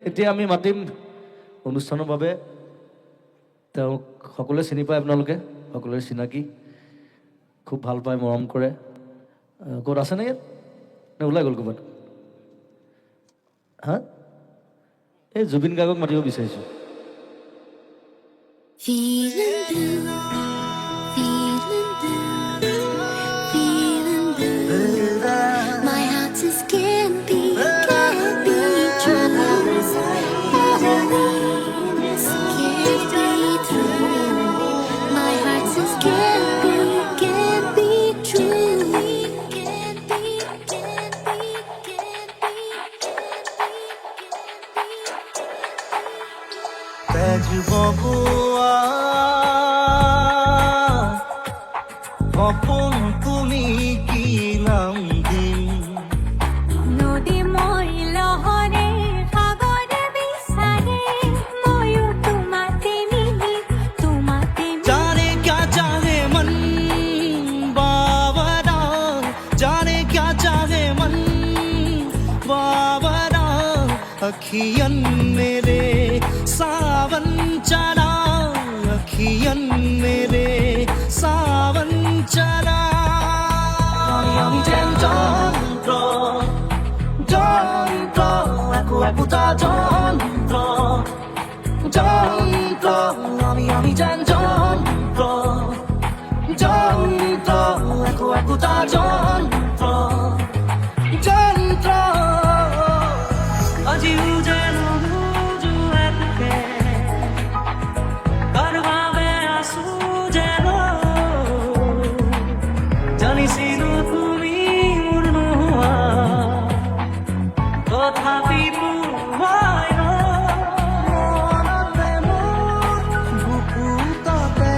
এতিয়া আমি মাতিম অনুষ্ঠানৰ বাবে তেওঁক সকলোৱে চিনি পায়, আপোনালোকে সকলোৱে চিনাকি, খুব ভাল পায়, মৰম কৰে। ক'ত আছেনে ইয়াত নে ওলাই গ'ল ক'ৰবাত? হা, এই জুবিন গাৰ্গক মাতিব বিচাৰিছোঁ। কপন তুমি কি নাম দিম নদী মই লহৰে সাগৰে বিচাৰে ময়ো তোমাতে মিলি তোমাতে जाने क्या चाहे मन बावरा जाने क्या चाहे मन बावरा अखियन मेरे सावन चला अखियन मेरे सावन चला আমি যন্ত্র যন্ত্র একু একুটা যন্ত্র যন্ত্র আমি যন্ত্র যন্ত্র একু একুটা যন্ত্র যন্ত্র আজি উজেন বুজু একুকে করবাবে আসু যেন জানিছিলো তুমি মোৰ নোহোৱা তথাপি হয় ন মনতে মোৰ বুকুততে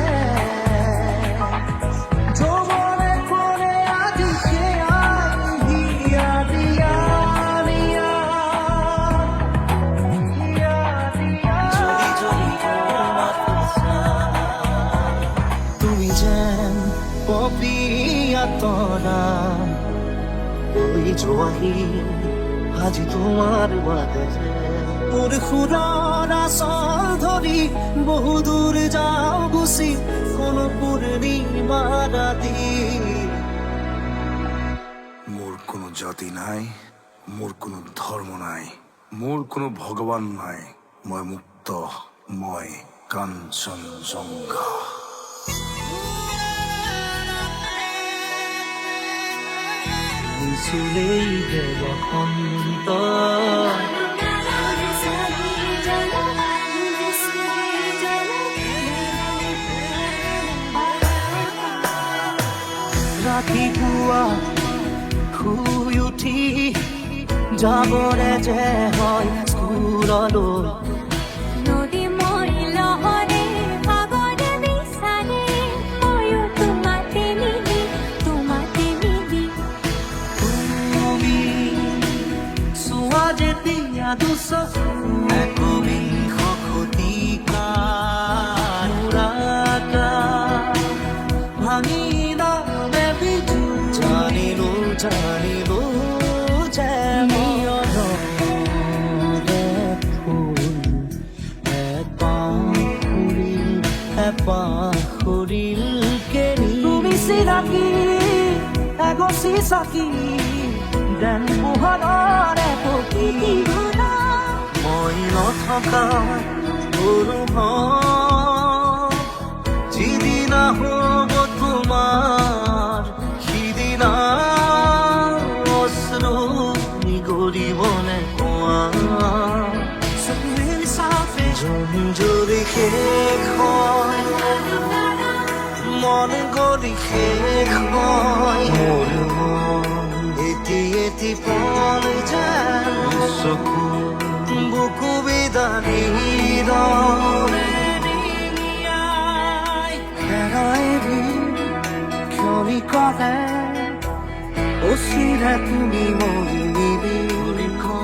যৌৱনে কৰে আজিকে দিয়া দিয়া দিয়া তুমি যেন পপিয়া তৰা ওই জোৱাহি আজি তোমাৰ বাদে মোৰ সুৰৰ আচল ধৰি বহু দূৰ যাওঁ গুচি কোনো পূৰ্ণিমা ৰাতি মোৰ কোনো জাতি নাই, মোৰ কোনো ধৰ্ম নাই, মোৰ কোনো ভগৱান নাই, মই মুক্ত, মই কাঞ্চনজংঘা। চুলেই বসন্ত ৰাতিপুৱা শুই উঠি যাবৰে যে হয় স্কুললৈ নদী মই লহৰে সাগৰে বিচাৰে ময়ো তোমাতে মিলি তুমি চোৱা যেতিয়া দুচকু একবিংশ শতিকাৰ আকাশ ভাঙি নামে বিজু জানিলো জানিলো যে মিয়নৰে ফুল এপাহ ফুৰিল কেনি তুমি চিনাকি এগছি চাকি যেন পোহৰৰে পকি মই নথকা যিদিনা হ'ব তোমাৰ সিদিনা অশ্ৰু নিগৰিবনে কোৱা যদি শেষ হয় মন গলি শেষ হয় মোৰ এটি এটি পল যেন চকু বুকু বিদানীৰ ক্ষণিকতে অচিৰে তুমি মৰি নিবি খনা তুমি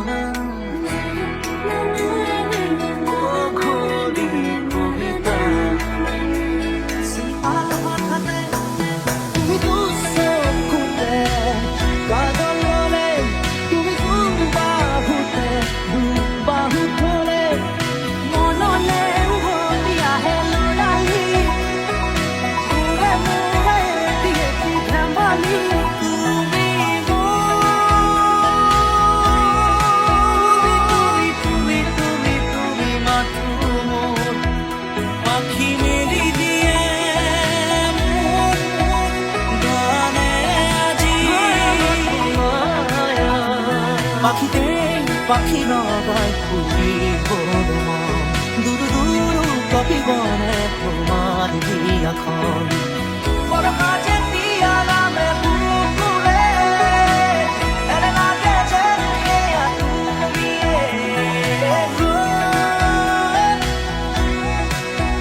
나갈 뿐이거든 두루두루 꺾이고네 그만이 기약한 멀어가지 미안함에 부끄래 애랭하게 재능해야 꿈이에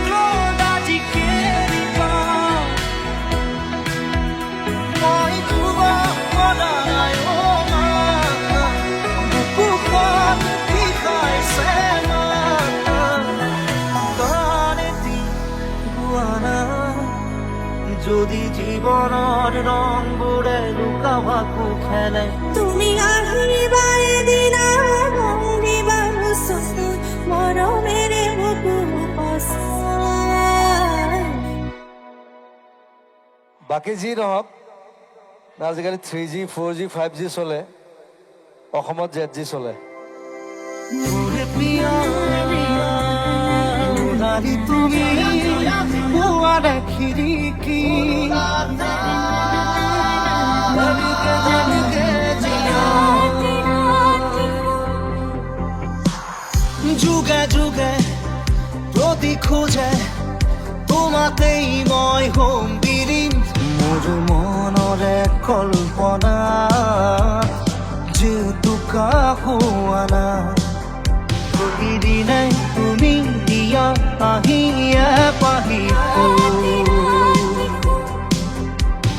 너다지 깨리봐 너희 두번 원하나요 묵묵한 비가의 새만 গানেতি গুয়ানা যদি জীবনৰ ৰংবোৰে লুকাৱাকো খেলে তুমি আহিবা এদিনা মৰিবা চকু মৰমেৰে বুকু পচাই বাকী যি নহওক আজিকালি 3G 4G 5G চলে অসমত ZG চলে মোৰে প্ৰিয় নাহি তুমি পোৱাৰ খিৰিকী যেনেকে যেনেকে জিয়া যুগে যুগে প্ৰতি খোজে তোমাতেই মই হ'ম বিলীন মোৰ মনৰে কল্পনা যেতুকা হোৱা না প্ৰতিদিনে তুমি দিয়া আহিয়ে পাহি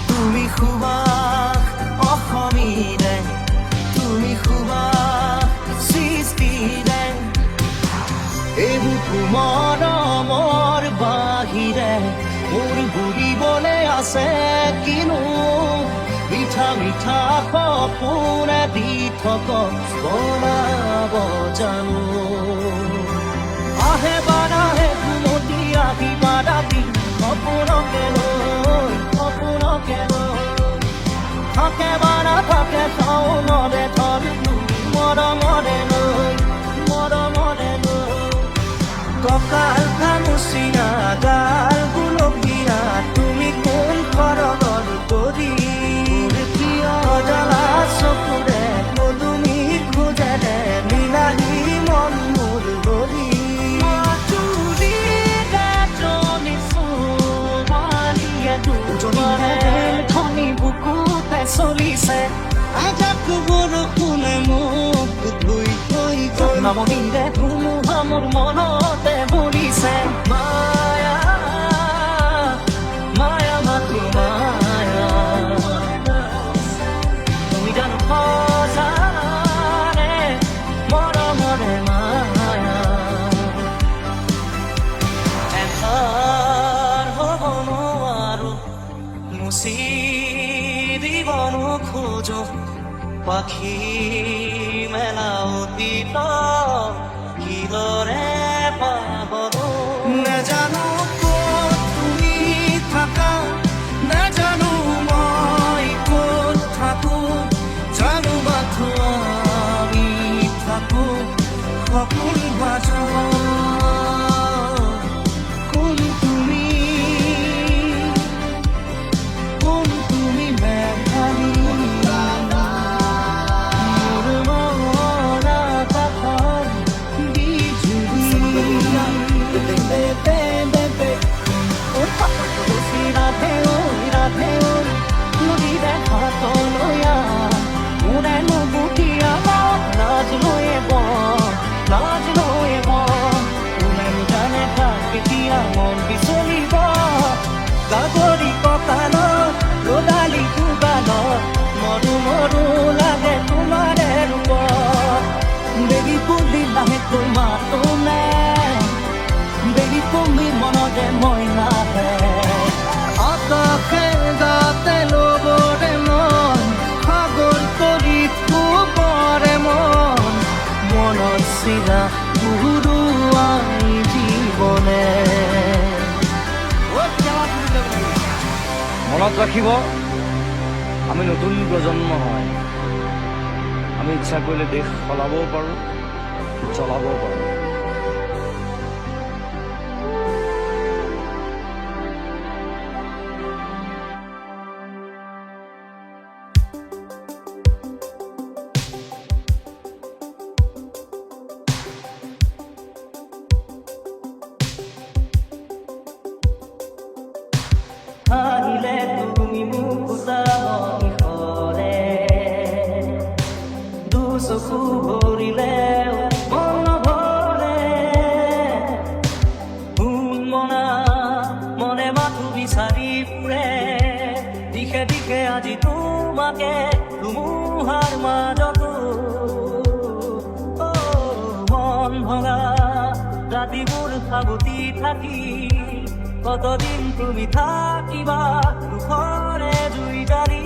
তুমি সুবাস অসমীনে তুমি সুবাস সৃষ্টিনে এইবোৰ মৰমৰ বাহিৰে মোৰ বুলিবলৈ আছে কিনো মিঠা মিঠা সপোনে দি থক বনাব জানো আহে বাৰাহে ঘুমতি আহিবা ৰাতি সপোনকে লৈ থাকে বাৰা থাকে চাউনৰে ধৰিলো মৰমৰে লৈ কঁকাল খামুচিয়া গাল গুলপীয়া তুমি কোন ধৰণৰ কৰি প্ৰিয় জ্বালা চকুৰে তুমি খোজেৰে নীলাহী মন মোৰ গৰি ধনী বুকুতে চলিছে আজাক বৰষুণে মোক ধুই থৈ গ'ল নামনিৰে ধুমুহা মোৰ মনতে বলিছে মায়া মায়া মাথো মায়া তুমি জানো সজানে মৰমৰে মায়া এষাৰ হ'ব নোৱাৰো মুচি দিব নোখোজো পাখি মেলা অতীত কিদৰে পাব নাজানো ক'ত তুমি থাকা নাজানো মই ক'ত থাকো জানো মাথো আমি থাকো সপোন মাজত কোন তুমি মেঘালী মোৰ মন আকাশত বিজুলী ৰাধে ঐ নদীৰে হাতলৈয়া মোৰে নুবুটিয়া লাজ লৈয়ে কোনে জানে তাক কেতিয়া মন বিচলিব গাগৰি কঁকালত ৰ'দালি কোবালত মৰু লাগে তোমাৰে ৰূপত বেগী পুলি লাহেকৈ মাতোনে বেগী তুমি মনতে মই নাহে আকাশে গাতে ল'বৰে মন সাগৰ কৰি থবৰে মন মনত চিৰা ঘূৰুৱাই জীৱনে মনত ৰাখিব আমি নতুন প্ৰজন্ম হয় আমি ইচ্ছা কৰিলে দেশ সলাবও পাৰোঁ চলাবও পাৰোঁ ভঙা ৰাতিবোৰ ভাবুতি থাকি কতদিন তুমি থাকিবা দুখৰে জুই জাৰি